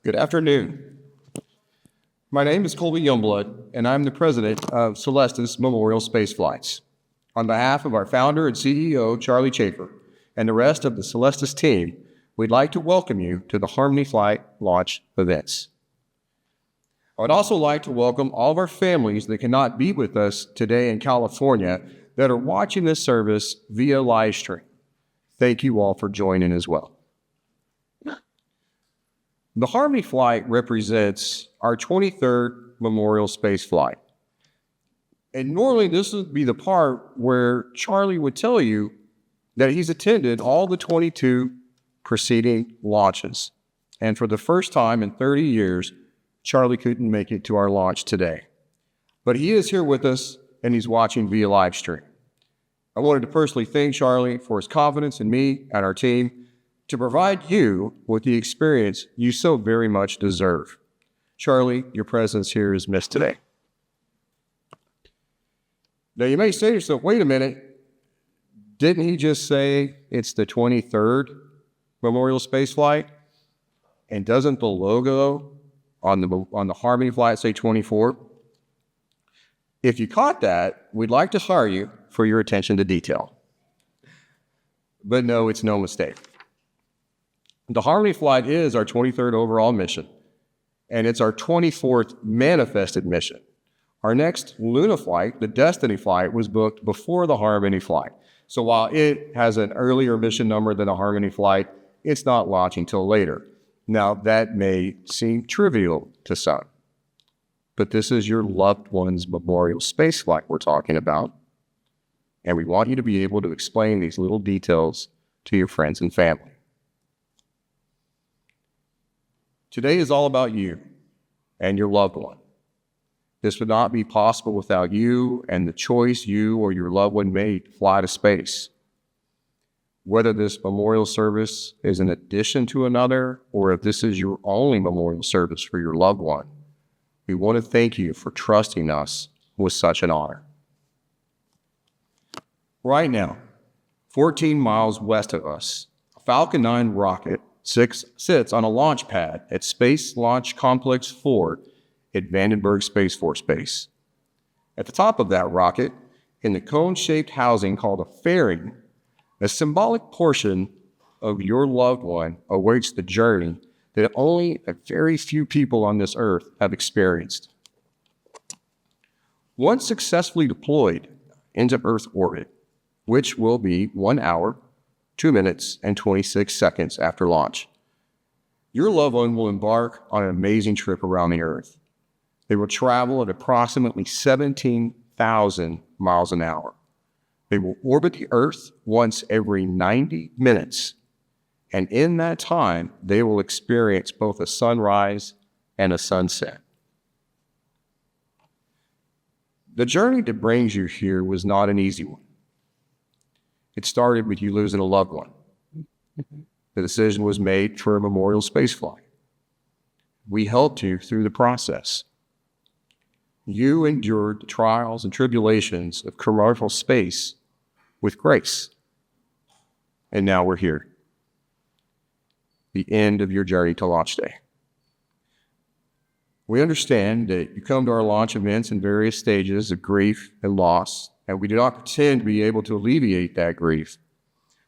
Good afternoon. My name is Colby Youngblood, and I'm the president of Celestis Memorial Space Flights. On behalf of our founder and CEO, Charlie Chafer, and the rest of the Celestis team, we'd like to welcome you to the Harmony Flight launch events. I would also like to welcome all of our families that cannot be with us today in California that are watching this service via live stream. Thank you all for joining as well. The Harmony Flight represents our 23rd Memorial Space Flight. And normally this would be the part where Charlie would tell you that he's attended all the 22 preceding launches. And for the first time in 30 years, Charlie couldn't make it to our launch today. But he is here with us and he's watching via live stream. I wanted to personally thank Charlie for his confidence in me and our team to provide you with the experience you so very much deserve. Charlie, your presence here is missed today. Now you may say to yourself, wait a minute, didn't he just say it's the 23rd Memorial Space Flight? And doesn't the logo on the Harmony Flight say 24? If you caught that, we'd like to hire you for your attention to detail. But no, it's no mistake. The Harmony Flight is our 23rd overall mission, and it's our 24th manifested mission. Our next Luna flight, the Destiny flight, was booked before the Harmony Flight. So while it has an earlier mission number than the Harmony Flight, it's not launching till later. Now, that may seem trivial to some, but this is your loved one's memorial space flight we're talking about, and we want you to be able to explain these little details to your friends and family. Today is all about you and your loved one. This would not be possible without you and the choice you or your loved one made to fly to space. Whether this memorial service is an addition to another, or if this is your only memorial service for your loved one, we want to thank you for trusting us with such an honor. Right now, 14 miles west of us, a Falcon 9 rocket sits on a launch pad at Space Launch Complex 4 at Vandenberg Space Force Base. At the top of that rocket, in the cone-shaped housing called a fairing, a symbolic portion of your loved one awaits the journey that only a very few people on this earth have experienced. Once successfully deployed into Earth orbit, which will be 1 hour, 2 minutes, and 26 seconds after launch, your loved one will embark on an amazing trip around the Earth. They will travel at approximately 17,000 miles an hour. They will orbit the Earth once every 90 minutes, and in that time, they will experience both a sunrise and a sunset. The journey that brings you here was not an easy one. It started with you losing a loved one. The decision was made for a memorial spaceflight. We helped you through the process. You endured the trials and tribulations of commercial space with grace. And now we're here. The end of your journey to launch day. We understand that you come to our launch events in various stages of grief and loss, and we do not pretend to be able to alleviate that grief.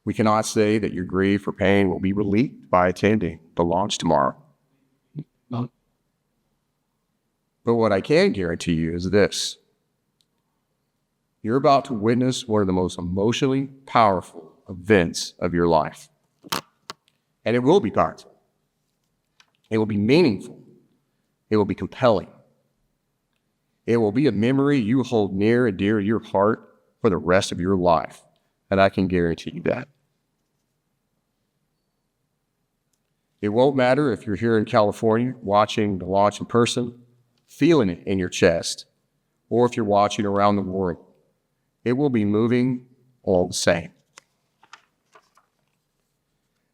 We cannot say that your grief or pain will be relieved by attending the launch tomorrow. But what I can guarantee you is this. You're about to witness one of the most emotionally powerful events of your life. And it will be powerful. It will be meaningful. It will be compelling. It will be a memory you hold near and dear to your heart for the rest of your life. And I can guarantee you that. It won't matter if you're here in California watching the launch in person, feeling it in your chest, or if you're watching around the world. It will be moving all the same.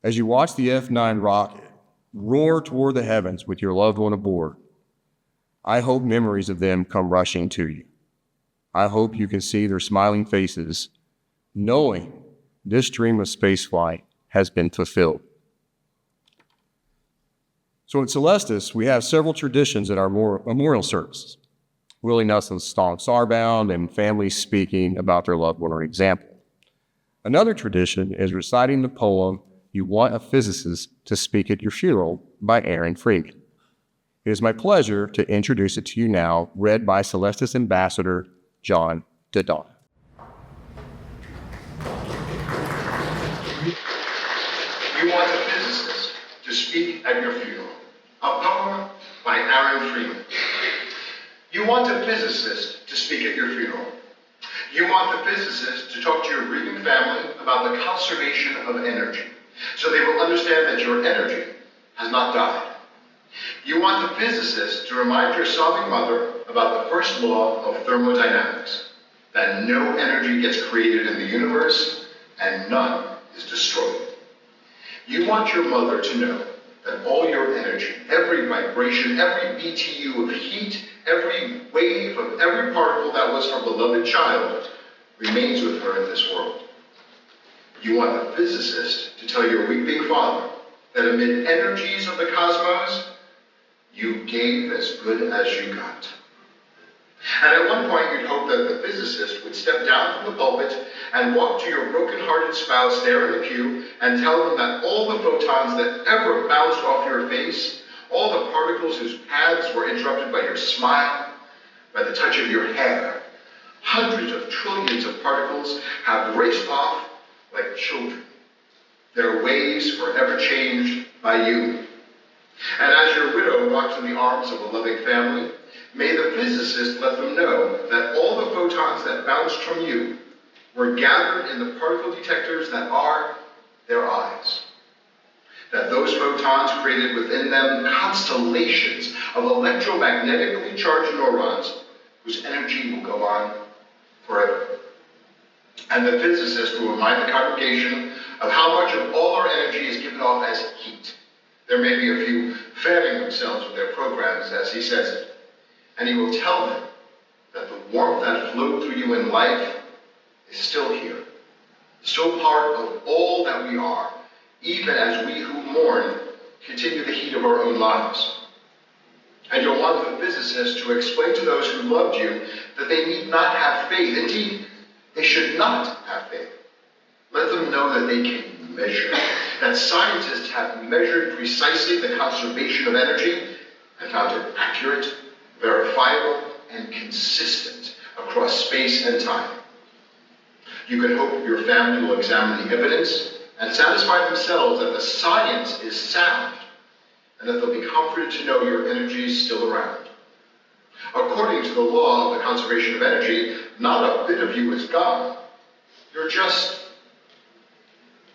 As you watch the F-9 rocket roar toward the heavens with your loved one aboard, I hope memories of them come rushing to you. I hope you can see their smiling faces, knowing this dream of spaceflight has been fulfilled. So at Celestis, we have several traditions at our memorial services. Willie Nelson's song Starbound and families speaking about their loved one are an example. Another tradition is reciting the poem You Want a Physicist to Speak at Your Funeral by Aaron Freeman. It is my pleasure to introduce it to you now, read by Celestis Ambassador John Dodonna. You Want a Physicist to Speak at Your Funeral, a poem by Aaron Freeman. You want a physicist to speak at your funeral. You want the physicist to talk to your grieving family about the conservation of energy, so they will understand that your energy has not died. You want the physicist to remind your sobbing mother about the first law of thermodynamics, that no energy gets created in the universe and none is destroyed. You want your mother to know that all your energy, every vibration, every BTU of heat, every wave of every particle that was her beloved child remains with her in this world. You want the physicist to tell your weeping father that amid energies of the cosmos, you gave as good as you got. And at one point, you'd hope that the physicist would step down from the pulpit and walk to your broken-hearted spouse there in the pew and tell them that all the photons that ever bounced off your face, all the particles whose paths were interrupted by your smile, by the touch of your hair, hundreds of trillions of particles have raced off like children, their ways forever changed by you. And as your widow rocks in the arms of a loving family, may the physicist let them know that all the photons that bounced from you were gathered in the particle detectors that are their eyes. That those photons created within them constellations of electromagnetically charged neurons whose energy will go on forever. And the physicist will remind the congregation of how much of all our energy is given off as heat. There may be a few fanning themselves with their programs, as he says it. And he will tell them that the warmth that flowed through you in life is still here, still part of all that we are, even as we who mourn continue the heat of our own lives. And you'll want the physicist to explain to those who loved you that they need not have faith. Indeed, they should not have faith. Let them know that they can measure, that scientists have measured precisely the conservation of energy and found it accurate, verifiable, and consistent across space and time. You can hope your family will examine the evidence and satisfy themselves that the science is sound and that they'll be comforted to know your energy is still around. According to the law of the conservation of energy, not a bit of you is gone. You're just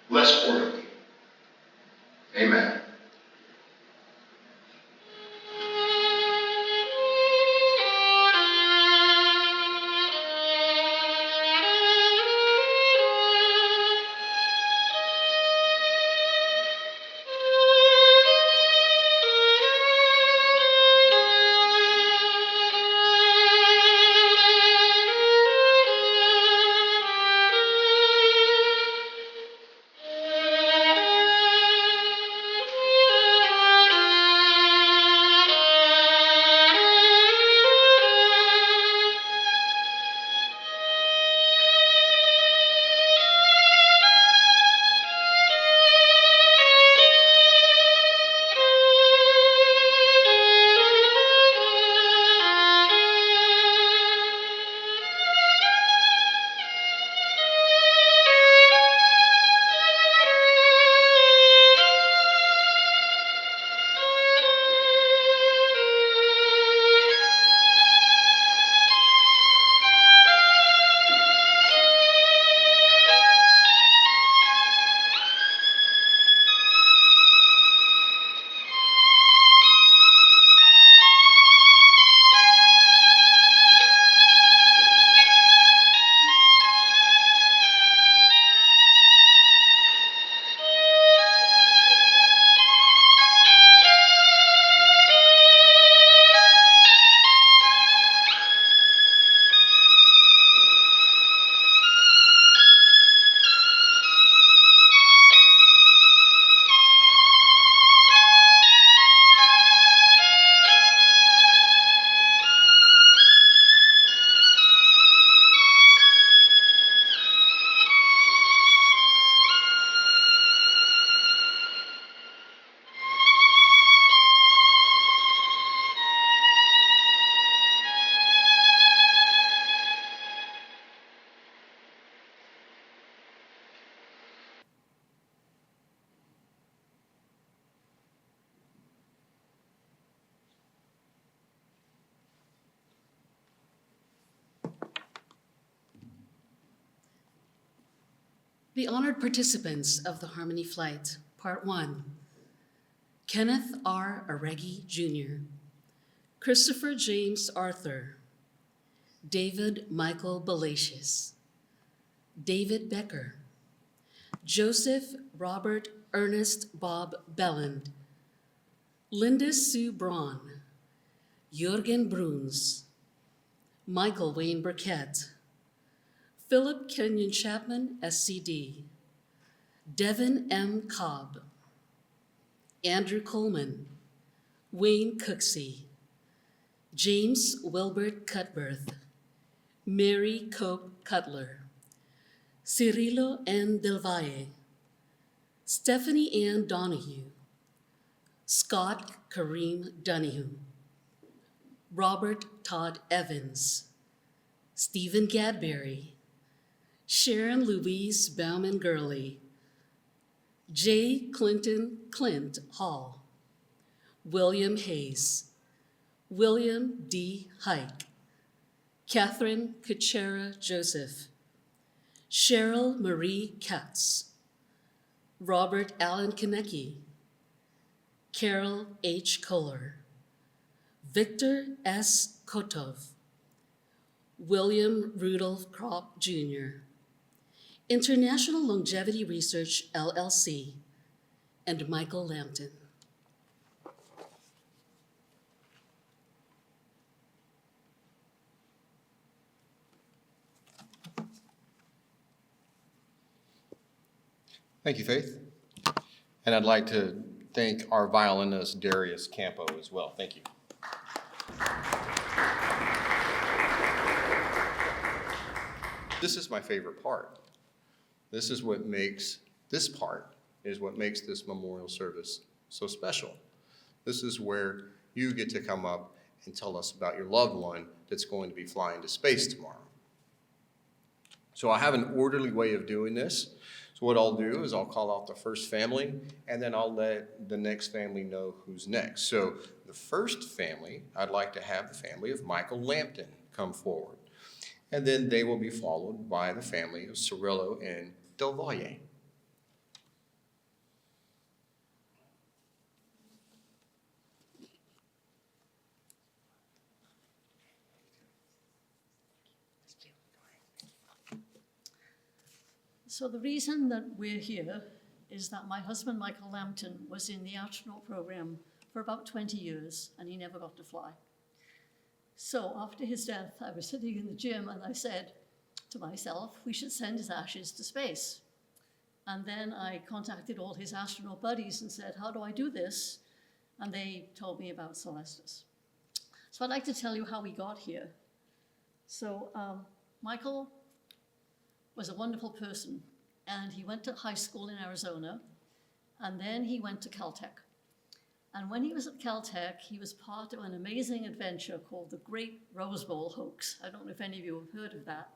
less orderly. Amen. The honored participants of the Harmony Flight, Part 1, Kenneth R. Aregi Jr., Christopher James Arthur, David Michael Balacius, David Becker, Joseph Robert Ernest Bob Belland, Linda Sue Braun, Jürgen Bruns, Michael Wayne Burkett, Philip Kenyon Chapman, SCD, Devin M. Cobb, Andrew Coleman, Wayne Cooksey, James Wilbert Cutbirth, Mary Cope Cutler, Cirilo N. Del Valle, Stephanie Ann Donahue, Scott Kareem Donahue, Robert Todd Evans, Stephen Gadberry, Sharon Louise Bauman Gurley, J. Clinton Clint Hall, William Hayes, William D. Hike, Catherine Kuchera Joseph, Cheryl Marie Katz, Robert Allen Konecki, Carol H. Kohler, Victor S. Kotov, William Rudolph Kropp Jr., International Longevity Research, LLC, and Michael Lambton. Thank you, Faith. And I'd like to thank our violinist, Darius Campo, as well. Thank you. This is my favorite part. This is what makes this memorial service so special. This is where you get to come up and tell us about your loved one that's going to be flying to space tomorrow. So I have an orderly way of doing this. So what I'll do is I'll call out the first family, and then I'll let the next family know who's next. So the first family, I'd like to have the family of Michael Lambton come forward. And then they will be followed by the family of Cirillo and Del Valle. So the reason that we're here is that my husband, Michael Lambton, was in the astronaut program for about 20 years, and he never got to fly. So after his death, I was sitting in the gym, and I said to myself, we should send his ashes to space. And then I contacted all his astronaut buddies and said, how do I do this? And they told me about Celestis. So I'd like to tell you how we got here. So Michael was a wonderful person, and he went to high school in Arizona, and then he went to Caltech. And when he was at Caltech, he was part of an amazing adventure called the Great Rose Bowl Hoax. I don't know if any of you have heard of that.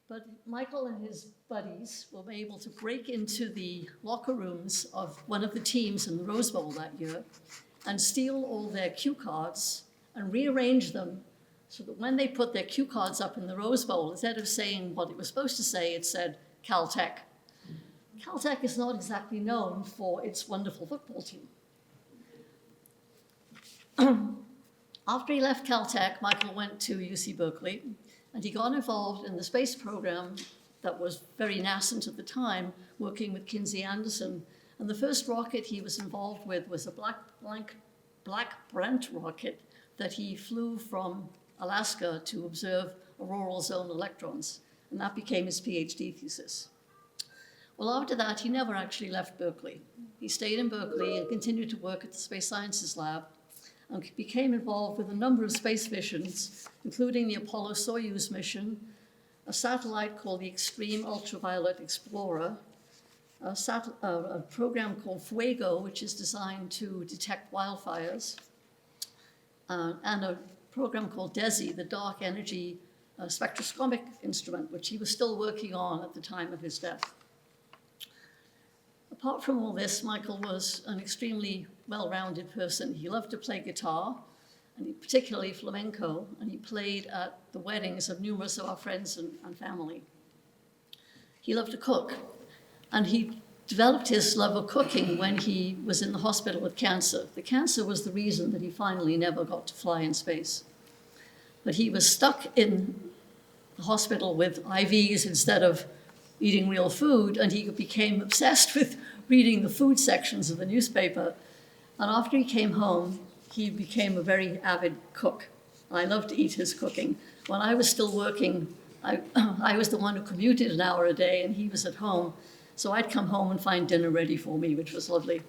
But Michael and his buddies were able to break into the locker rooms of one of the teams in the Rose Bowl that year and steal all their cue cards and rearrange them so that when they put their cue cards up in the Rose Bowl, instead of saying what it was supposed to say, it said Caltech. Caltech is not exactly known for its wonderful football team. After he left Caltech, Michael went to UC Berkeley, and he got involved in the space program that was very nascent at the time, working with Kinsey Anderson. And the first rocket he was involved with was a Black Brent rocket that he flew from Alaska to observe auroral zone electrons, and that became his PhD thesis. Well, after that, he never actually left Berkeley. He stayed in Berkeley and continued to work at the Space Sciences Lab and became involved with a number of space missions, including the Apollo-Soyuz mission, a satellite called the Extreme Ultraviolet Explorer, a program called Fuego, which is designed to detect wildfires, and a program called DESI, the Dark Energy Spectroscopic Instrument, which he was still working on at the time of his death. Apart from all this, Michael was an extremely well-rounded person. He loved to play guitar, and particularly flamenco, and he played at the weddings of numerous of our friends and family. He loved to cook, And he developed his love of cooking when he was in the hospital with cancer. The cancer was the reason that he finally never got to fly in space. But he was stuck in the hospital with IVs instead of eating real food, and he became obsessed with reading the food sections of the newspaper. And after he came home, he became a very avid cook. I loved to eat his cooking. When I was still working, I was the one who commuted an hour a day, and he was at home. So I'd come home and find dinner ready for me, which was lovely.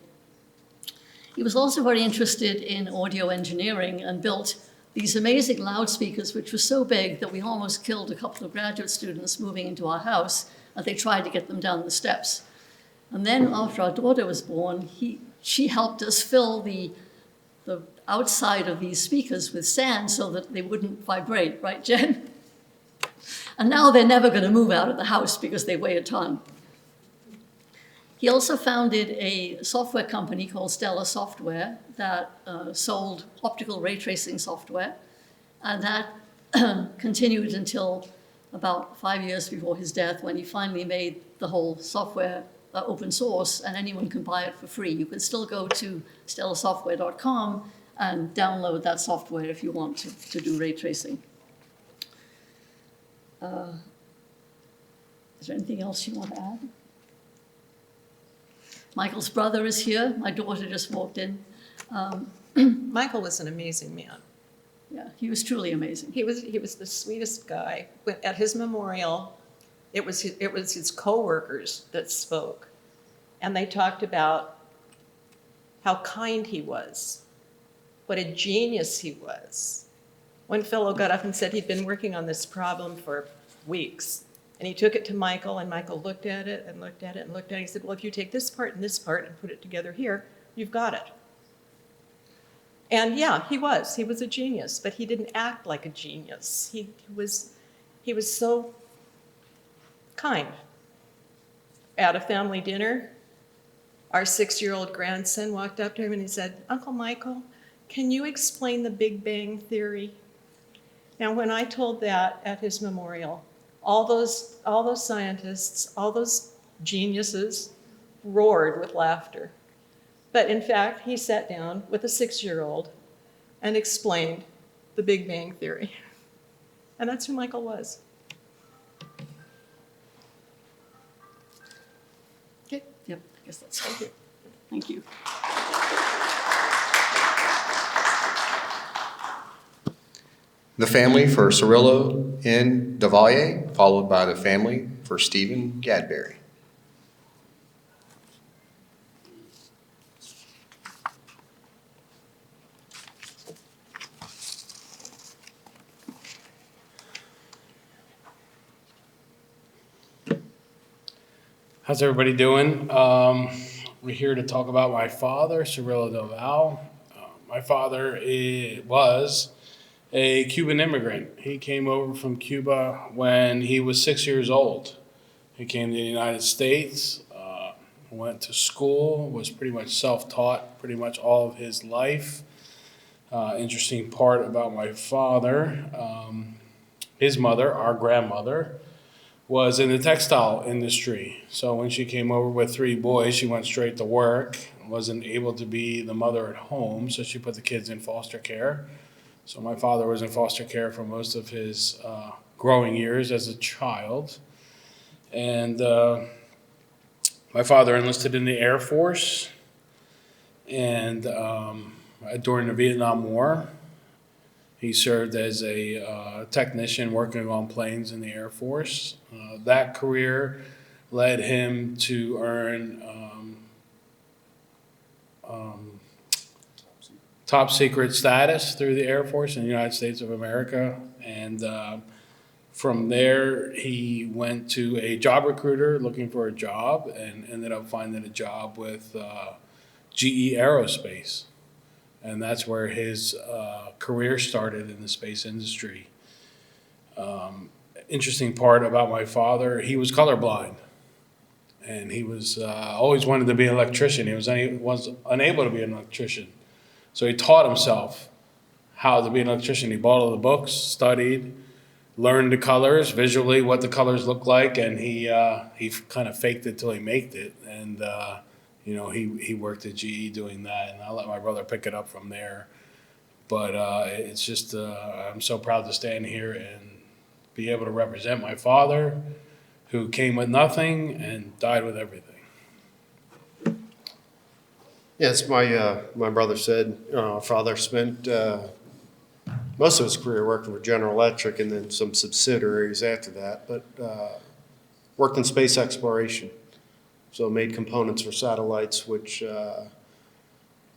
He was also very interested in audio engineering and built these amazing loudspeakers, which were so big that we almost killed a couple of graduate students moving into our house as they tried to get them down the steps. And then after our daughter was born, she helped us fill the outside of these speakers with sand so that they wouldn't vibrate, right, Jen? And now they're never going to move out of the house because they weigh a ton. He also founded a software company called Stellar Software that sold optical ray tracing software, and that continued until about 5 years before his death, when he finally made the whole software open source, and anyone can buy it for free. You can still go to stellarsoftware.com and download that software if you want to do ray tracing. Is there anything else you want to add? Michael's brother is here. My daughter just walked in. Michael was an amazing man. Yeah, he was truly amazing. He was the sweetest guy. At his memorial, it was his coworkers that spoke, and they talked about how kind he was, what a genius he was. One fellow got up and said he'd been working on this problem for weeks, and he took it to Michael, and Michael looked at it and looked at it and looked at it. He said, well, if you take this part and put it together here, you've got it. And yeah, he was a genius, but he didn't act like a genius. He was so kind. At a family dinner, our 6-year-old grandson walked up to him and he said, Uncle Michael, can you explain the Big Bang Theory? Now, when I told that at his memorial, all those scientists, all those geniuses roared with laughter. But in fact, he sat down with a 6-year-old and explained the Big Bang Theory. And that's who Michael was. Okay. Yep, I guess that's all. Thank you. The family for Cirillo N. Davalier, followed by the family for Stephen Gadberry. How's everybody doing? We're here to talk about my father, Cirillo Doval. My father was a Cuban immigrant. He came over from Cuba when he was 6 years old. He came to the United States, went to school, was pretty much self-taught pretty much all of his life. Interesting part about my father, his mother, our grandmother, was in the textile industry. So when she came over with 3 boys, she went straight to work, wasn't able to be the mother at home, so she put the kids in foster care. So my father was in foster care for most of his growing years as a child. And my father enlisted in the Air Force and during the Vietnam War. He served as a technician working on planes in the Air Force. That career led him to earn top secret status through the Air Force in the United States of America. And from there, he went to a job recruiter looking for a job and ended up finding a job with GE Aerospace. And that's where his career started in the space industry. Interesting part about my father, he was colorblind. And he was always wanted to be an electrician. He was unable to be an electrician. So he taught himself how to be an electrician. He bought all the books, studied, learned the colors visually, what the colors look like, and he kind of faked it till he made it. And he worked at GE doing that, and I'll let my brother pick it up from there. But it's just I'm so proud to stand here and be able to represent my father, who came with nothing and died with everything. Yes, my brother said, father spent most of his career working for General Electric and then some subsidiaries after that, but worked in space exploration. So made components for satellites, which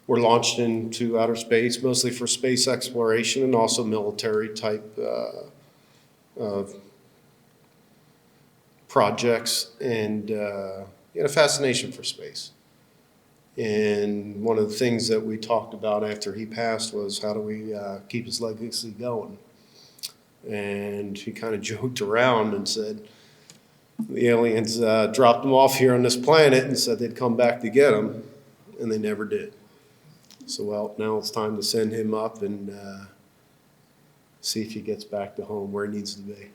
were launched into outer space, mostly for space exploration and also military type of projects, and he had a fascination for space. And one of the things that we talked about after he passed was how do we keep his legacy going? And he kind of joked around and said the aliens dropped him off here on this planet and said they'd come back to get him, and they never did. So, well, now it's time to send him up and see if he gets back to home where he needs to be.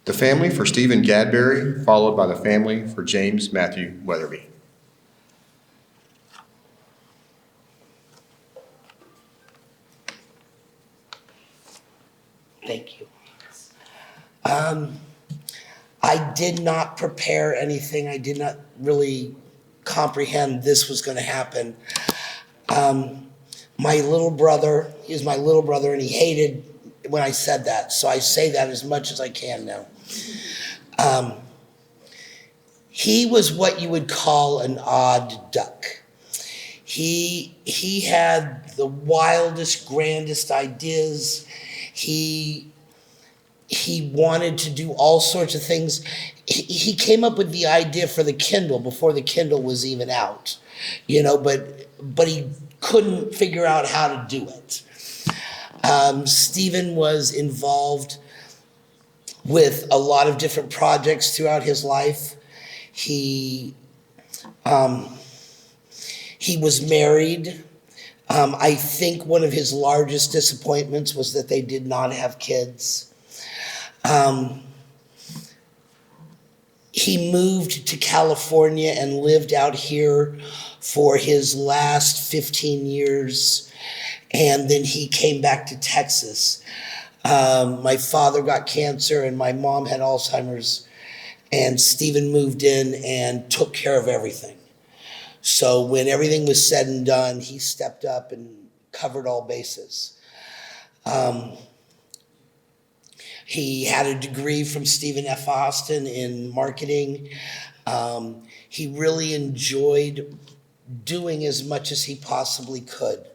The family for Stephen Gadberry, followed by the family for James Matthew Weatherby. Thank you. I did not prepare anything. I did not really comprehend this was going to happen. My little brother, he was my little brother, and he hated when I said that. So I say that as much as I can now. He was what you would call an odd duck. He had the wildest, grandest ideas. He wanted to do all sorts of things. He came up with the idea for the Kindle before the Kindle was even out, but he couldn't figure out how to do it. Stephen was involved with a lot of different projects throughout his life. He was married. I think one of his largest disappointments was that they did not have kids. He moved to California and lived out here for his last 15 years, and then he came back to Texas. My father got cancer and my mom had Alzheimer's, and Stephen moved in and took care of everything. So when everything was said and done, he stepped up and covered all bases. He had a degree from Stephen F. Austin in marketing. He really enjoyed doing as much as he possibly could.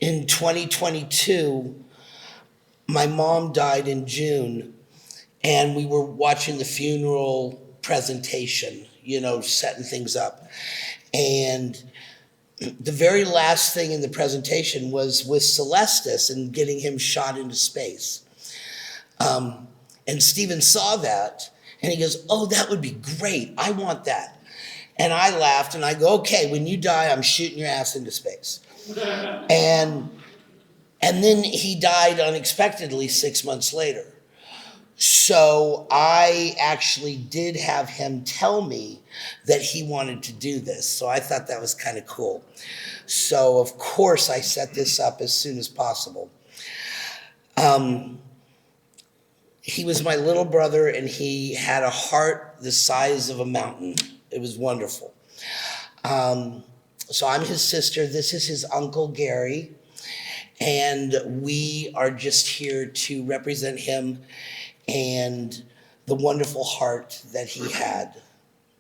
In 2022, my mom died in June, and we were watching the funeral presentation, setting things up. And the very last thing in the presentation was with Celestis and getting him shot into space. And Stephen saw that, and he goes, "Oh, that would be great. I want that." And I laughed, and I go, "Okay, when you die, I'm shooting your ass into space." And then he died unexpectedly 6 months later. So I actually did have him tell me that he wanted to do this. So I thought that was kind of cool. So of course I set this up as soon as possible. He was my little brother, and he had a heart the size of a mountain. It was wonderful. So I'm his sister. This is his uncle, Gary. And we are just here to represent him and the wonderful heart that he had.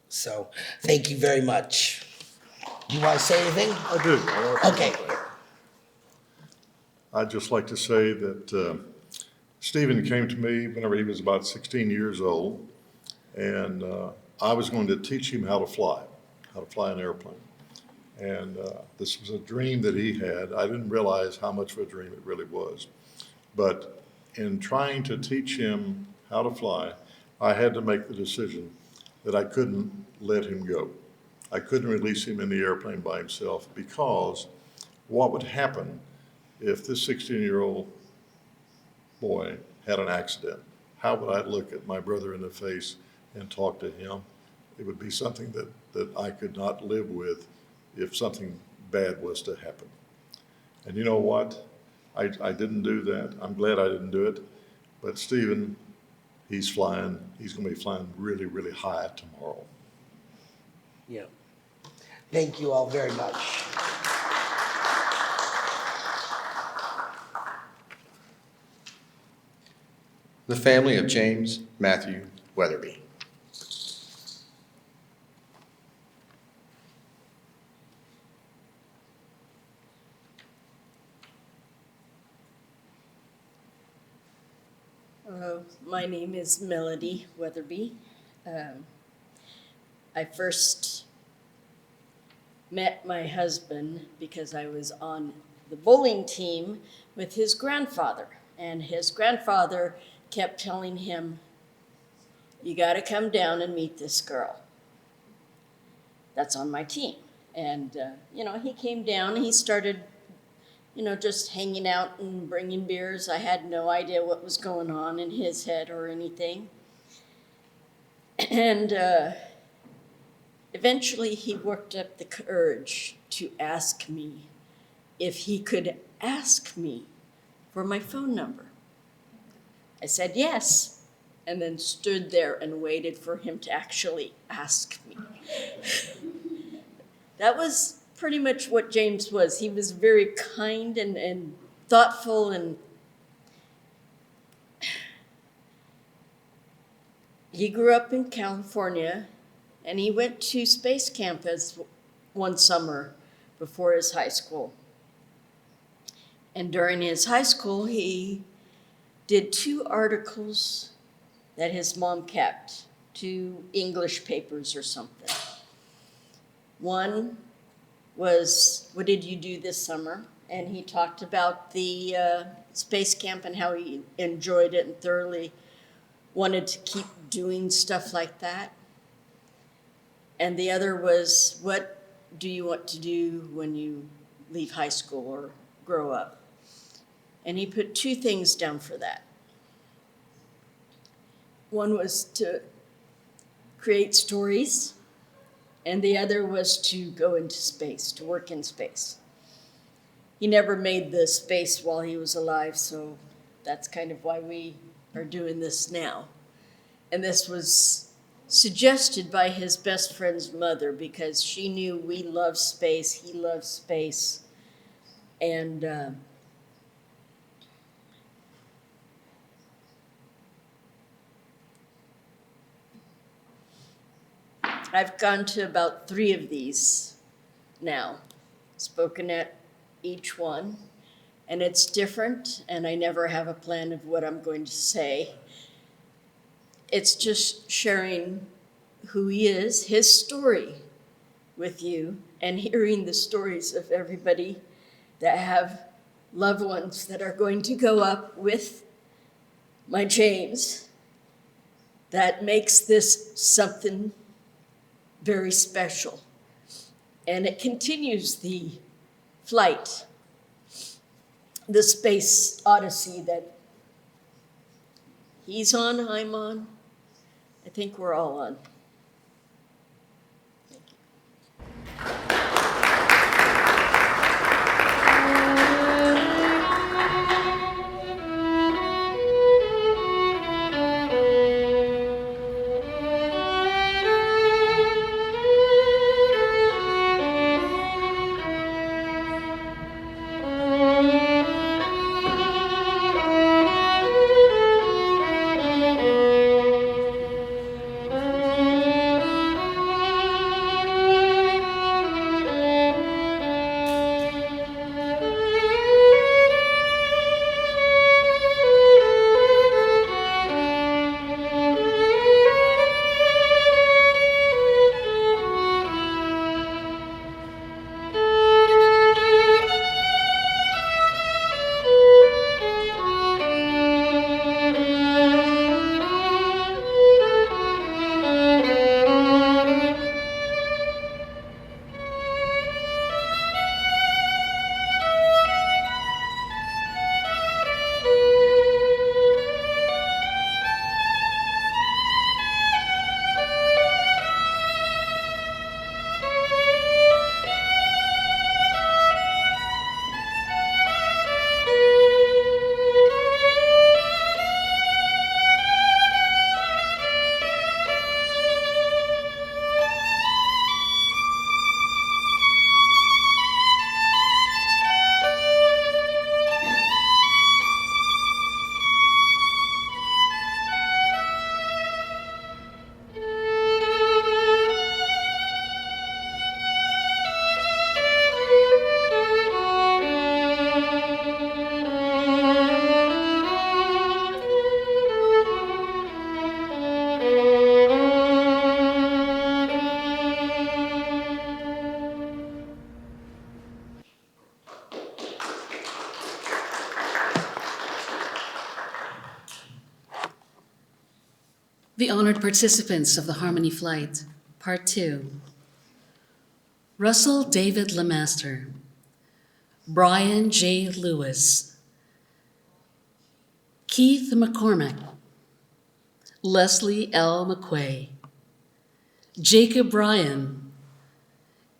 So thank you very much. Do you want to say anything? I do. Okay. I'd just like to say that Stephen came to me whenever he was about 16 years old, and I was going to teach him how to fly an airplane. And this was a dream that he had. I didn't realize how much of a dream it really was. But in trying to teach him how to fly, I had to make the decision that I couldn't let him go. I couldn't release him in the airplane by himself, because what would happen if this 16-year-old boy had an accident? How would I look at my brother in the face and talk to him? It would be something that I could not live with if something bad was to happen. And you know what? I didn't do that. I'm glad I didn't do it. But Stephen, he's flying. He's going to be flying really, really high tomorrow. Yeah. Thank you all very much. The family of James Matthew Weatherby. My name is Melody Weatherby. I first met my husband because I was on the bowling team with his grandfather. And his grandfather kept telling him, "You got to come down and meet this girl that's on my team." And, he came down, he started, just hanging out and bringing beers. I had no idea what was going on in his head or anything. And eventually he worked up the courage to ask me if he could ask me for my phone number. I said yes, and then stood there and waited for him to actually ask me. That was pretty much what James was. He was very kind and thoughtful, and he grew up in California, and he went to space camp as one summer before his high school. And during his high school, he did 2 articles that his mom kept, 2 English papers or something. One was, "What did you do this summer?" And he talked about the space camp and how he enjoyed it and thoroughly wanted to keep doing stuff like that. And the other was, "What do you want to do when you leave high school or grow up?" And he put 2 things down for that. One was to create stories, and the other was to go into space, to work in space. He never made the space while he was alive, so that's kind of why we are doing this now. And this was suggested by his best friend's mother, because she knew we love space, he loves space, and I've gone to about 3 of these now, spoken at each one, and it's different, and I never have a plan of what I'm going to say. It's just sharing who he is, his story with you, and hearing the stories of everybody that have loved ones that are going to go up with my James. That makes this something very special. And it continues the flight, the space odyssey that he's on, I'm on. I think we're all on. Thank you. participants of the Harmony Flight, Part 2. Russell David Lemaster, Brian J. Lewis, Keith McCormick, Leslie L. McQuay, Jacob Ryan,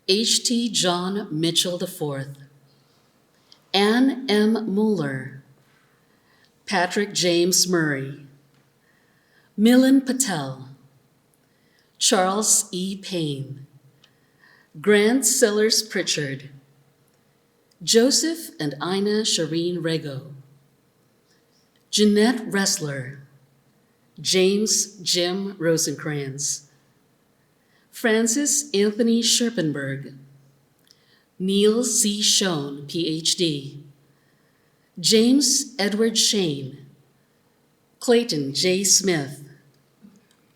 H.T. John Mitchell IV, Ann M. Mueller, Patrick James Murray, Milan Patel, Charles E. Payne, Grant Sellers Pritchard, Joseph and Ina Shireen Rego, Jeanette Ressler, James Jim Rosencrantz, Francis Anthony Scherpenberg, Neil C. Schoen, Ph.D., James Edward Shane, Clayton J. Smith,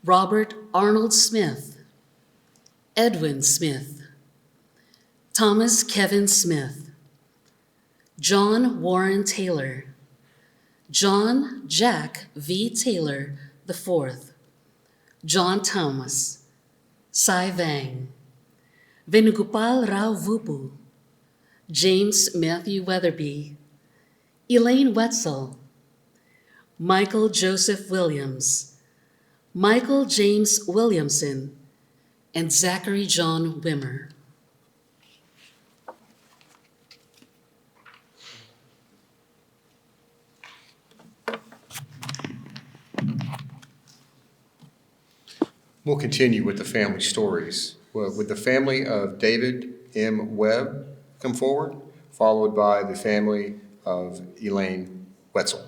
Robert Arnold Smith, Edwin Smith, Thomas Kevin Smith, John Warren Taylor, John Jack V. Taylor IV, John Thomas, Sai Vang, Venugopal Rao Vupu, James Matthew Weatherby, Elaine Wetzel, Michael Joseph Williams, Michael James Williamson, and Zachary John Wimmer. We'll continue with the family stories. Would the family of David M. Webb come forward, followed by the family of Elaine Wetzel?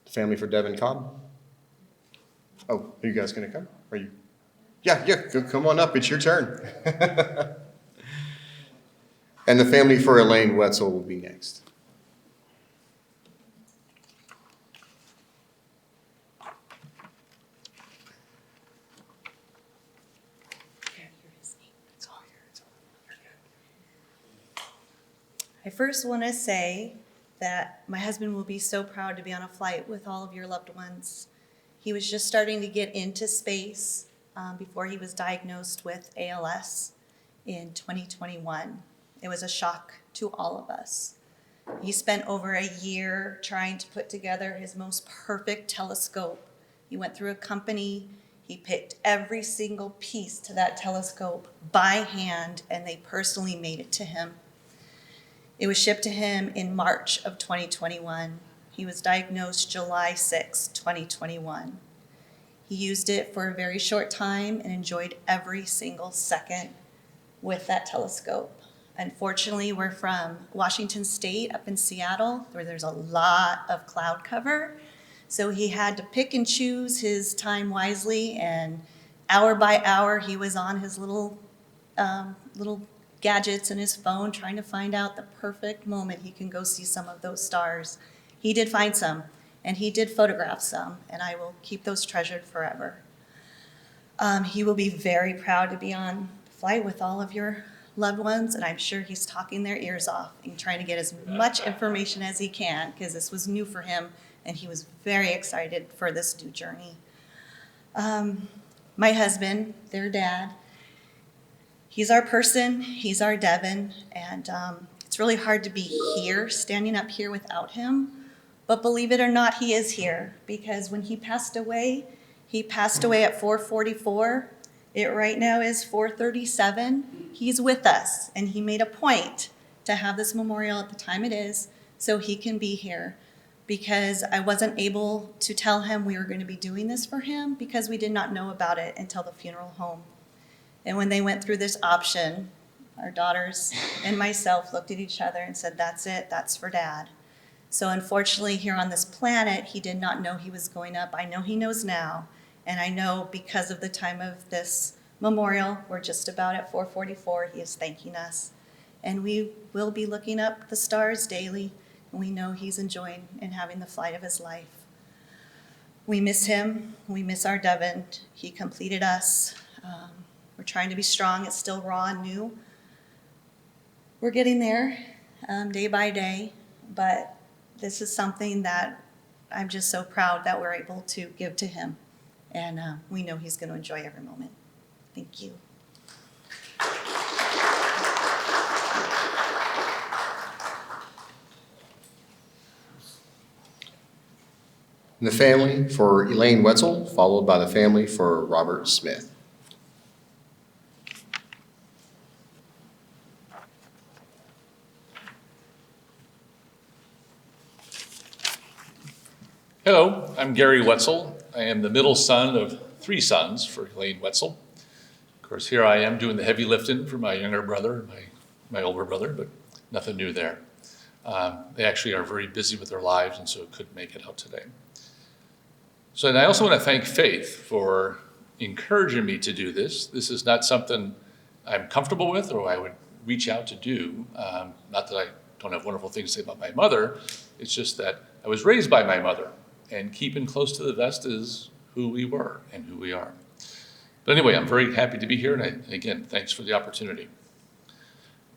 Family for Devin Cobb? Oh, are you guys going to come? Are you? Yeah, come on up. It's your turn. And the family for Elaine Wetzel will be next. I first want to say that my husband will be so proud to be on a flight with all of your loved ones. He was just starting to get into space before he was diagnosed with ALS in 2021. It was a shock to all of us. He spent over a year trying to put together his most perfect telescope. He went through a company, he picked every single piece to that telescope by hand, and they personally made it to him. It was shipped to him in March of 2021. He was diagnosed July 6, 2021. He used it for a very short time and enjoyed every single second with that telescope. Unfortunately, we're from Washington State up in Seattle, where there's a lot of cloud cover. So he had to pick and choose his time wisely, and hour by hour, he was on his little gadgets in his phone trying to find out the perfect moment he can go see some of those stars. He did find some, and he did photograph some, and I will keep those treasured forever. He will be very proud to be on flight with all of your loved ones, and I'm sure he's talking their ears off and trying to get as much information as he can, because this was new for him, and he was very excited for this new journey. My husband, their dad, he's our person, he's our Devin, and it's really hard to be here, standing up here without him. But believe it or not, he is here, because when he passed away at 4:44. It right now is 4:37. He's with us, and he made a point to have this memorial at the time it is so he can be here, because I wasn't able to tell him we were going to be doing this for him because we did not know about it until the funeral home. And when they went through this option, our daughters and myself looked at each other and said, that's it, that's for Dad. So unfortunately, here on this planet, he did not know he was going up. I know he knows now, and I know because of the time of this memorial, we're just about at 4:44, he is thanking us. And we will be looking up the stars daily, and we know he's enjoying and having the flight of his life. We miss him, we miss our Devin. He completed us. We're trying to be strong, it's still raw and new. We're getting there day by day, but this is something that I'm just so proud that we're able to give to him. And we know he's going to enjoy every moment. Thank you. And the family for Elaine Wetzel, followed by the family for Robert Smith. Hello, I'm Gary Wetzel. I am the middle son of 3 sons for Elaine Wetzel. Of course, here I am doing the heavy lifting for my younger brother, my older brother, but nothing new there. They actually are very busy with their lives and so couldn't make it out today. So, and I also want to thank Faith for encouraging me to do this. This is not something I'm comfortable with or I would reach out to do. Not that I don't have wonderful things to say about my mother. It's just that I was raised by my mother, and keeping close to the vest is who we were and who we are. But anyway, I'm very happy to be here, and again, thanks for the opportunity.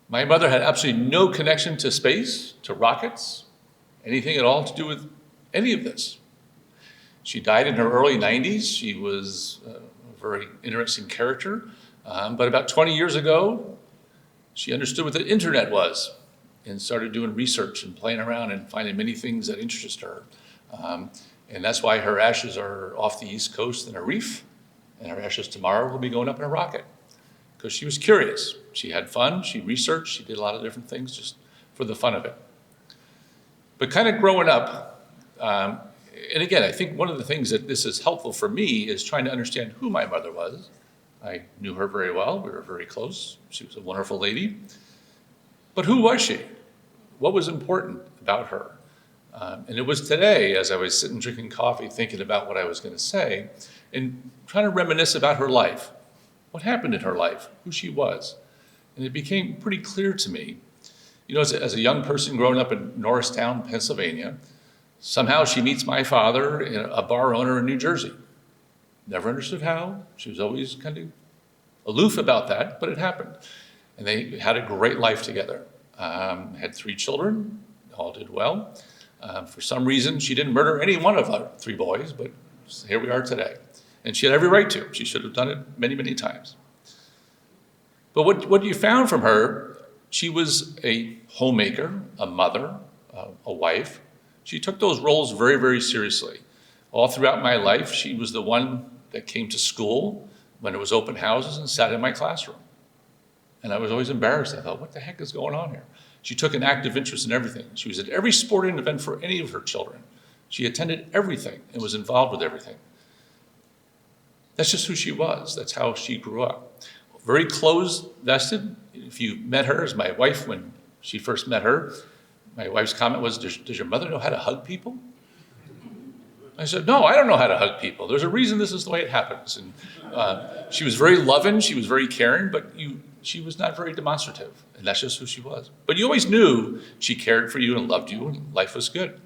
My mother had absolutely no connection to space, to rockets, anything at all to do with any of this. She died in her early 90s. She was a very interesting character. But about 20 years ago, she understood what the internet was and started doing research and playing around and finding many things that interested her. And that's why her ashes are off the East Coast in a reef, and her ashes tomorrow will be going up in a rocket. Because she was curious. She had fun, she researched, she did a lot of different things just for the fun of it. But kind of growing up, and again, I think one of the things that this is helpful for me is trying to understand who my mother was. I knew her very well, we were very close, she was a wonderful lady. But who was she? What was important about her? And it was today, as I was sitting drinking coffee, thinking about what I was going to say, and trying to reminisce about her life. What happened in her life, who she was. And it became pretty clear to me, you know, as a young person growing up in Norristown, Pennsylvania, somehow she meets my father, a bar owner in New Jersey. Never understood how. She was always kind of aloof about that, but it happened. And they had a great life together. Had 3 children, all did well. For some reason, she didn't murder any one of our 3 boys, but here we are today. And she had every right to. She should have done it many, many times. But what you found from her, she was a homemaker, a mother, a wife. She took those roles very, very seriously. All throughout my life, she was the one that came to school when it was open houses and sat in my classroom. And I was always embarrassed. I thought, what the heck is going on here? She took an active interest in everything. She was at every sporting event for any of her children. She attended everything and was involved with everything. That's just who she was. That's how she grew up. Very close-vested. If you met her as my wife when she first met her, my wife's comment was, does your mother know how to hug people? I said, no, I don't know how to hug people. There's a reason this is the way it happens. And she was very loving, she was very caring, but she was not very demonstrative. And that's just who she was. But you always knew she cared for you and loved you and life was good.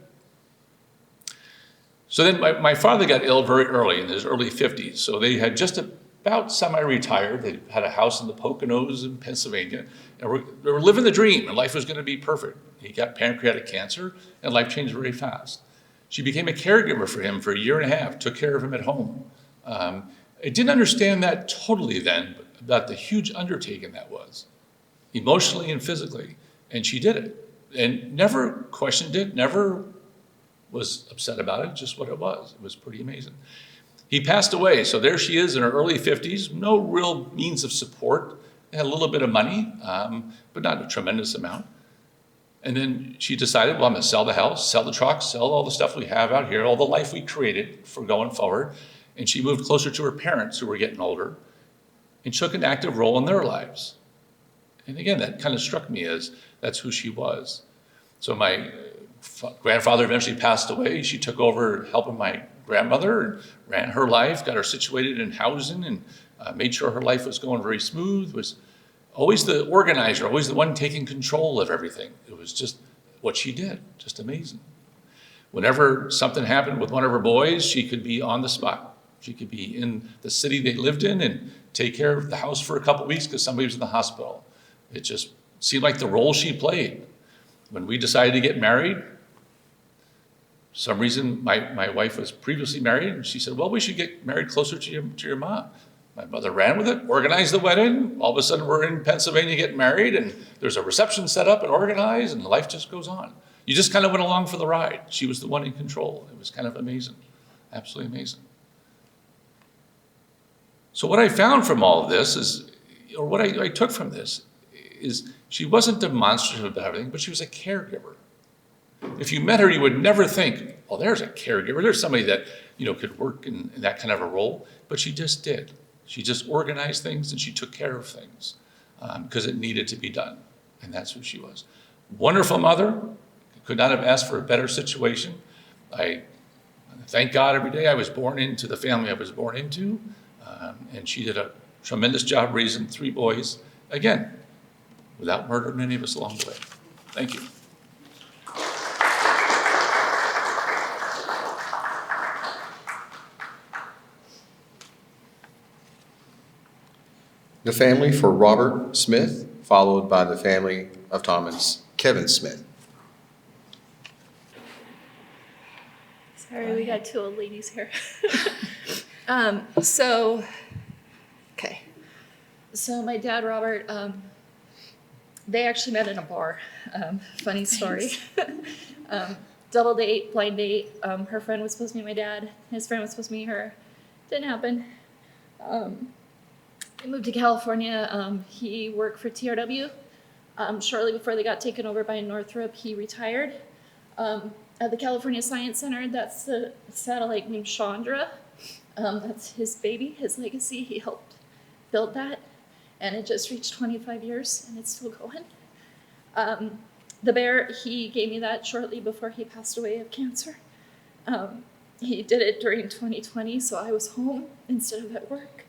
So then my father got ill very early, in his early 50s. So they had just about semi-retired. They had a house in the Poconos in Pennsylvania. And they were living the dream, and life was going to be perfect. He got pancreatic cancer, and life changed very fast. She became a caregiver for him for 1.5 years, took care of him at home. I didn't understand that totally then, about the huge undertaking that was, emotionally and physically. And she did it, and never questioned it, never was upset about it, just what it was. It was pretty amazing. He passed away, so there she is in her early 50s, no real means of support, had a little bit of money, but not a tremendous amount. And then she decided, well, I'm gonna sell the house, sell the truck, sell all the stuff we have out here, all the life we created for going forward. And she moved closer to her parents who were getting older and took an active role in their lives. And again, that kind of struck me as that's who she was. So my grandfather eventually passed away. She took over helping my grandmother and ran her life, got her situated in housing and made sure her life was going very smooth, was always the organizer, always the one taking control of everything. It was just what she did, just amazing. Whenever something happened with one of her boys, she could be on the spot. She could be in the city they lived in and take care of the house for a couple of weeks because somebody was in the hospital. It just seemed like the role she played. When we decided to get married, some reason, my wife was previously married, and she said, well, we should get married closer to your mom. My mother ran with it, organized the wedding. All of a sudden, we're in Pennsylvania getting married, and there's a reception set up and organized, and life just goes on. You just kind of went along for the ride. She was the one in control. It was kind of amazing, absolutely amazing. So what I found from all of this is, or what I took from this, is she wasn't demonstrative about everything, but she was a caregiver. If you met her, you would never think, oh, there's a caregiver. There's somebody that, could work in that kind of a role. But she just did. She just organized things and she took care of things because it needed to be done. And that's who she was. Wonderful mother. Could not have asked for a better situation. I thank God every day I was born into the family I was born into. And she did a tremendous job raising 3 boys, again, without murdering any of us along the way. Thank you. The family for Robert Smith, followed by the family of Thomas Kevin Smith. Sorry, we got 2 old ladies here. So my dad, Robert, they actually met in a bar. Funny story. Double date, blind date. Her friend was supposed to meet my dad. His friend was supposed to meet her. Didn't happen. They moved to California. He worked for TRW. Shortly before they got taken over by Northrop, he retired. At the California Science Center, that's the satellite named Chandra. That's his baby, his legacy. He helped build that, and it just reached 25 years, and it's still going. The bear, he gave me that shortly before he passed away of cancer. He did it during 2020, so I was home instead of at work.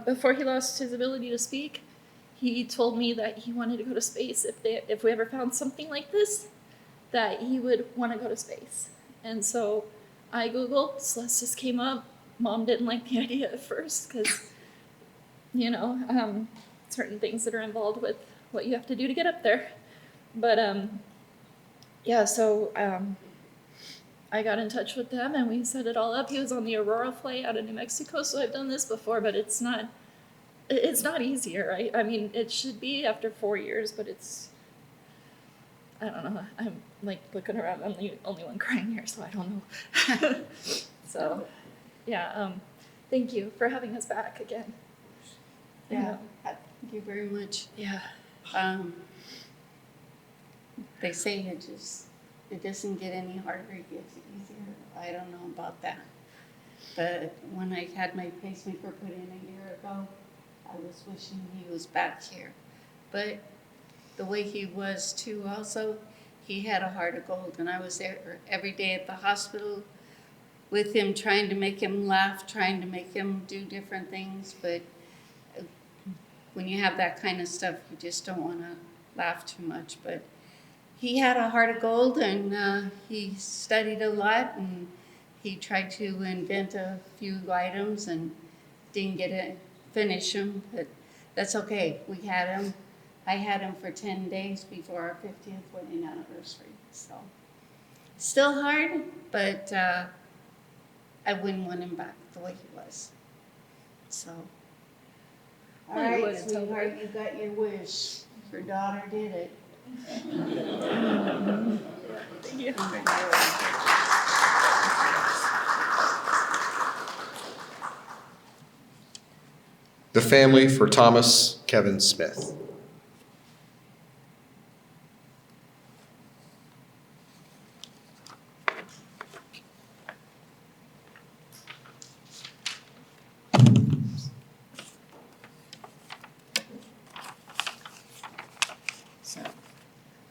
Before he lost his ability to speak, he told me that he wanted to go to space. If we ever found something like this, that he would want to go to space. And so I Googled, Celestis came up. Mom didn't like the idea at first because, certain things that are involved with what you have to do to get up there. But I got in touch with them and we set it all up. He was on the Aurora flight out of New Mexico, so I've done this before, but it's not easier, right? I mean, it should be after 4 years, but I don't know. I'm like looking around. I'm the only one crying here, so I don't know. So, thank you for having us back again. Thank you very much. Yeah. They say it doesn't get any harder, it gets easier. I don't know about that. But when I had my pacemaker put in a year ago, I was wishing he was back here. But the way he was too also, he had a heart of gold. And I was there every day at the hospital with him, trying to make him laugh, trying to make him do different things. But when you have that kind of stuff, you just don't want to laugh too much. But he had a heart of gold, and he studied a lot, and he tried to invent a few items and didn't get to finish them, but that's okay. We had him. I had him for 10 days before our 50th wedding anniversary. So still hard, but I wouldn't want him back the way he was. So, all right, sweetheart, you got your wish. Your daughter did it. Thank you. The family for Thomas Kevin Smith.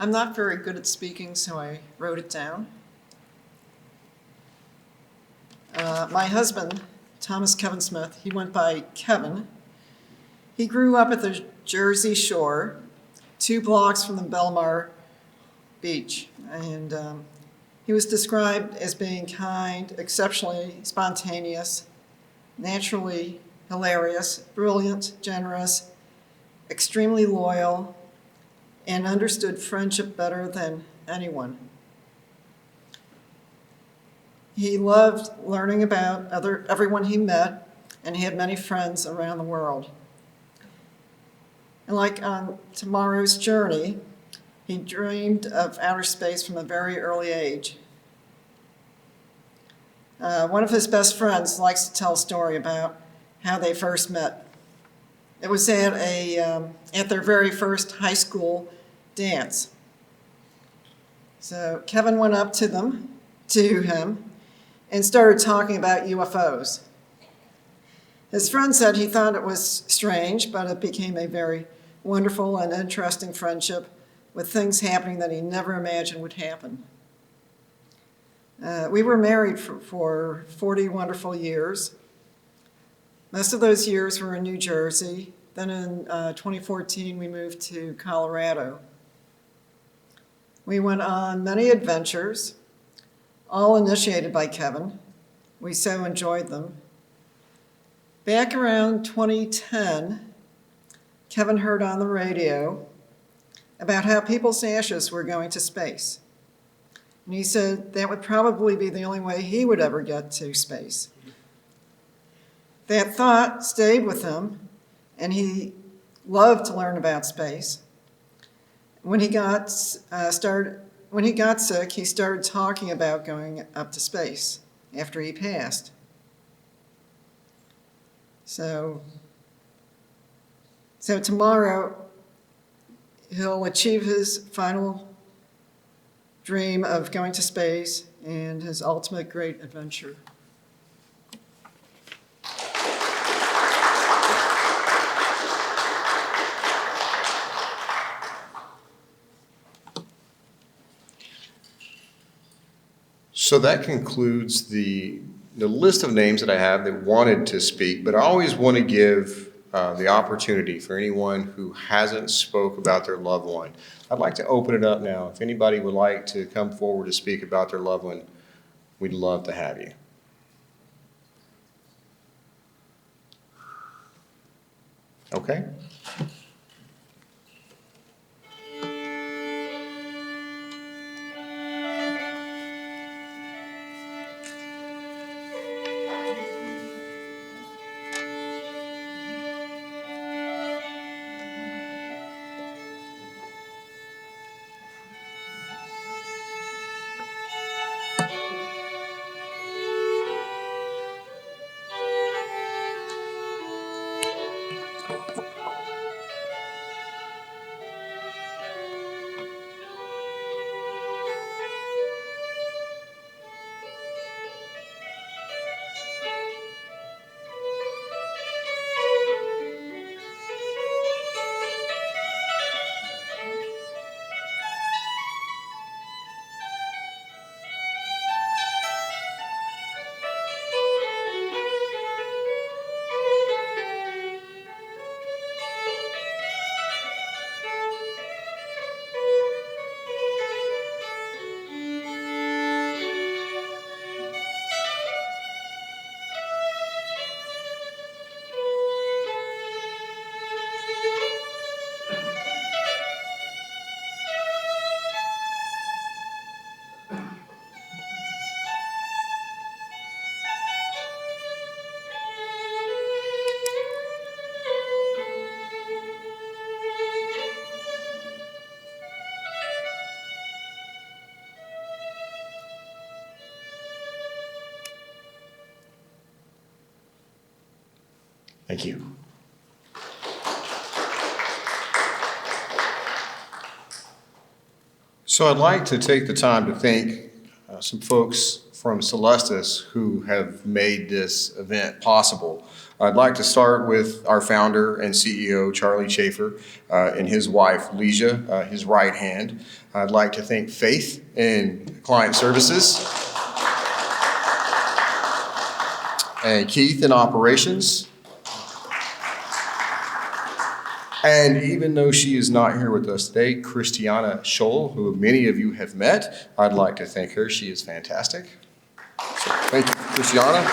I'm not very good at speaking, so I wrote it down. My husband, Thomas Kevin Smith, he went by Kevin. He grew up at the Jersey Shore, 2 blocks from the Belmar Beach. And he was described as being kind, exceptionally spontaneous, naturally hilarious, brilliant, generous, extremely loyal, and understood friendship better than anyone. He loved learning about everyone he met, and he had many friends around the world. And like on tomorrow's journey, he dreamed of outer space from a very early age. One of his best friends likes to tell a story about how they first met. It was at their very first high school dance. So Kevin went up to him, and started talking about UFOs. His friend said he thought it was strange, but it became a very wonderful and interesting friendship with things happening that he never imagined would happen. We were married for 40 wonderful years. Most of those years were in New Jersey. Then in 2014, we moved to Colorado. We went on many adventures, all initiated by Kevin. We so enjoyed them. Back around 2010, Kevin heard on the radio about how people's ashes were going to space. And he said that would probably be the only way he would ever get to space. That thought stayed with him, and he loved to learn about space. When he got sick, he started talking about going up to space after he passed. So tomorrow, he'll achieve his final dream of going to space and his ultimate great adventure. So that concludes the list of names that I have that wanted to speak, but I always want to give the opportunity for anyone who hasn't spoke about their loved one. I'd like to open it up now. If anybody would like to come forward to speak about their loved one, we'd love to have you. Okay. Thank you. So I'd like to take the time to thank some folks from Celestis who have made this event possible. I'd like to start with our founder and CEO, Charlie Schaefer, and his wife, Leisha, his right hand. I'd like to thank Faith in Client Services, and Keith in Operations. And even though she is not here with us today, Christiana Scholl, who many of you have met, I'd like to thank her. She is fantastic. So thank you, Christiana.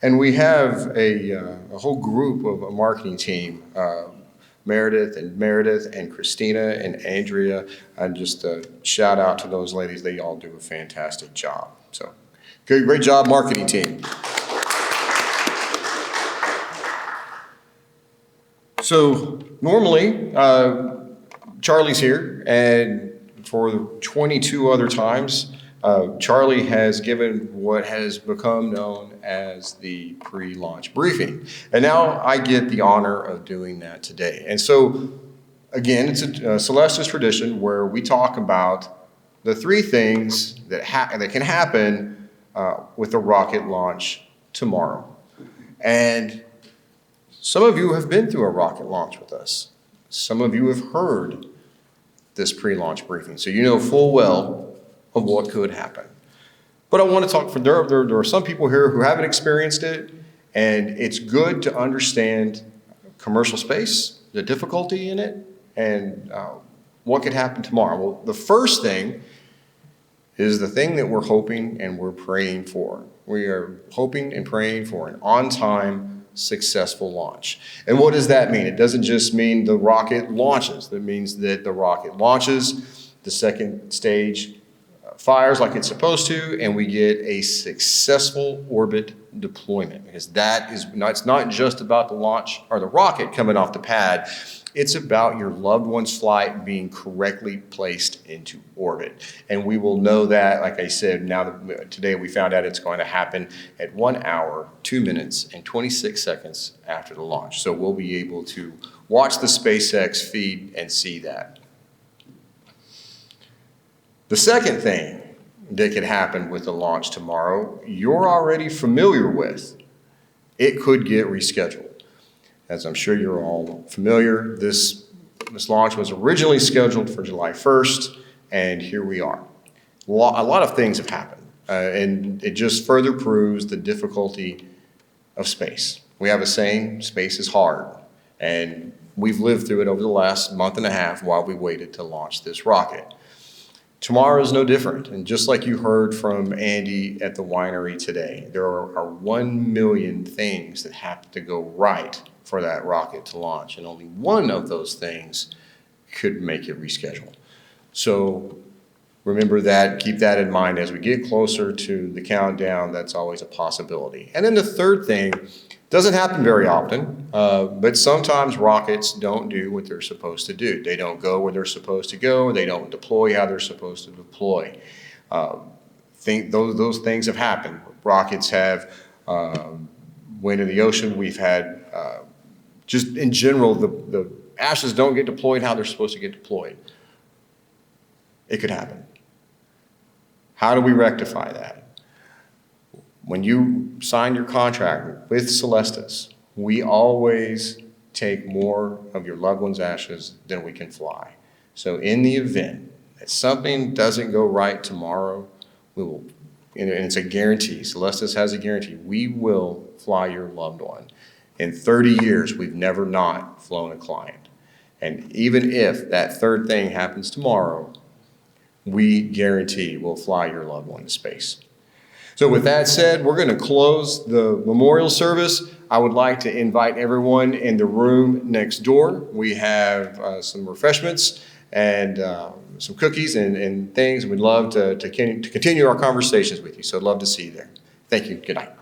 And we have a whole group of a marketing team Meredith and Christina and Andrea. And just a shout out to those ladies. They all do a fantastic job. So great job, marketing team. So normally, Charlie's here, and for 22 other times, Charlie has given what has become known as the pre-launch briefing. And now I get the honor of doing that today. And so, again, it's a Celestis tradition where we talk about the three things that can happen with a rocket launch tomorrow. And some of you have been through a rocket launch with us. Some of you have heard this pre-launch briefing, so you know full well of what could happen. But I want to talk, there are some people here who haven't experienced it, and it's good to understand commercial space, the difficulty in it, and what could happen tomorrow. Well, the first thing is the thing that we're hoping and we're praying for. We are hoping and praying for an on-time, successful launch. And what does that mean? It doesn't just mean the rocket launches. That means that the rocket launches, the second stage fires like it's supposed to, and we get a successful orbit deployment. Because it's not just about the launch or the rocket coming off the pad. It's about your loved one's flight being correctly placed into orbit. And we will know that, like I said, now that today we found out it's going to happen at 1 hour, 2 minutes, and 26 seconds after the launch. So we'll be able to watch the SpaceX feed and see that. The second thing that could happen with the launch tomorrow, you're already familiar with. It could get rescheduled. As I'm sure you're all familiar, this launch was originally scheduled for July 1st, and here we are. A lot of things have happened, and it just further proves the difficulty of space. We have a saying, space is hard, and we've lived through it over the last month and a half while we waited to launch this rocket. Tomorrow is no different, and just like you heard from Andy at the winery today, there are 1 million things that have to go right for that rocket to launch, and only one of those things could make it rescheduled. So remember that, keep that in mind as we get closer to the countdown. That's always a possibility. And then the third thing doesn't happen very often, but sometimes rockets don't do what they're supposed to do. They don't go where they're supposed to go. They don't deploy how they're supposed to deploy. Those things have happened. Rockets have went in the ocean. We've had just in general, the ashes don't get deployed how they're supposed to get deployed. It could happen. How do we rectify that? When you sign your contract with Celestis, we always take more of your loved one's ashes than we can fly. So in the event that something doesn't go right tomorrow, we will, and it's a guarantee, Celestis has a guarantee, we will fly your loved one. In 30 years, we've never not flown a client. And even if that third thing happens tomorrow, we guarantee we'll fly your loved one to space. So with that said, we're going to close the memorial service. I would like to invite everyone in the room next door. We have some refreshments and some cookies and things. We'd love to continue our conversations with you. So I'd love to see you there. Thank you. Good night.